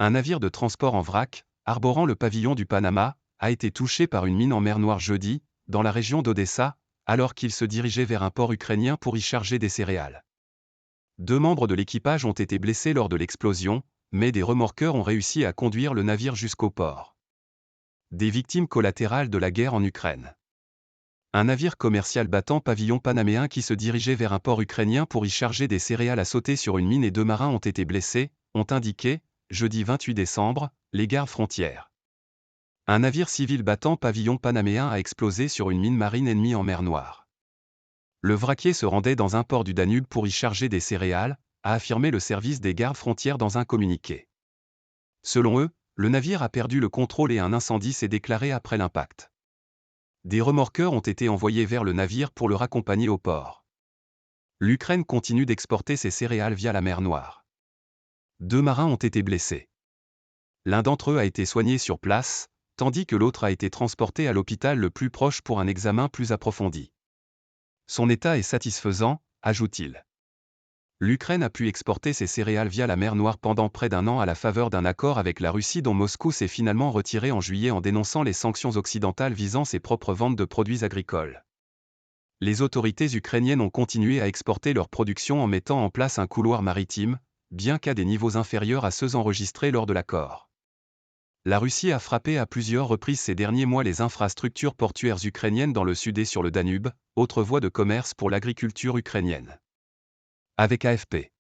Un navire de transport en vrac, arborant le pavillon du Panama, a été touché par une mine en mer Noire jeudi, dans la région d'Odessa, alors qu'il se dirigeait vers un port ukrainien pour y charger des céréales. 2 membres de l'équipage ont été blessés lors de l'explosion, mais des remorqueurs ont réussi à conduire le navire jusqu'au port. Des victimes collatérales de la guerre en Ukraine. Un navire commercial battant pavillon panaméen qui se dirigeait vers un port ukrainien pour y charger des céréales a sauté sur une mine et 2 marins ont été blessés, ont indiqué, jeudi 28 décembre, les gardes frontières. Un navire civil battant pavillon panaméen a explosé sur une mine marine ennemie en mer Noire. Le vraquier se rendait dans un port du Danube pour y charger des céréales, a affirmé le service des gardes frontières dans un communiqué. Selon eux, le navire a perdu le contrôle et un incendie s'est déclaré après l'impact. Des remorqueurs ont été envoyés vers le navire pour le raccompagner au port. L'Ukraine continue d'exporter ses céréales via la mer Noire. 2 marins ont été blessés. L'un d'entre eux a été soigné sur place, tandis que l'autre a été transporté à l'hôpital le plus proche pour un examen plus approfondi. Son état est satisfaisant, ajoute-t-il. L'Ukraine a pu exporter ses céréales via la mer Noire pendant près d'un an à la faveur d'un accord avec la Russie dont Moscou s'est finalement retiré en juillet en dénonçant les sanctions occidentales visant ses propres ventes de produits agricoles. Les autorités ukrainiennes ont continué à exporter leur production en mettant en place un couloir maritime, bien qu'à des niveaux inférieurs à ceux enregistrés lors de l'accord. La Russie a frappé à plusieurs reprises ces derniers mois les infrastructures portuaires ukrainiennes dans le sud et sur le Danube, autre voie de commerce pour l'agriculture ukrainienne. Avec AFP.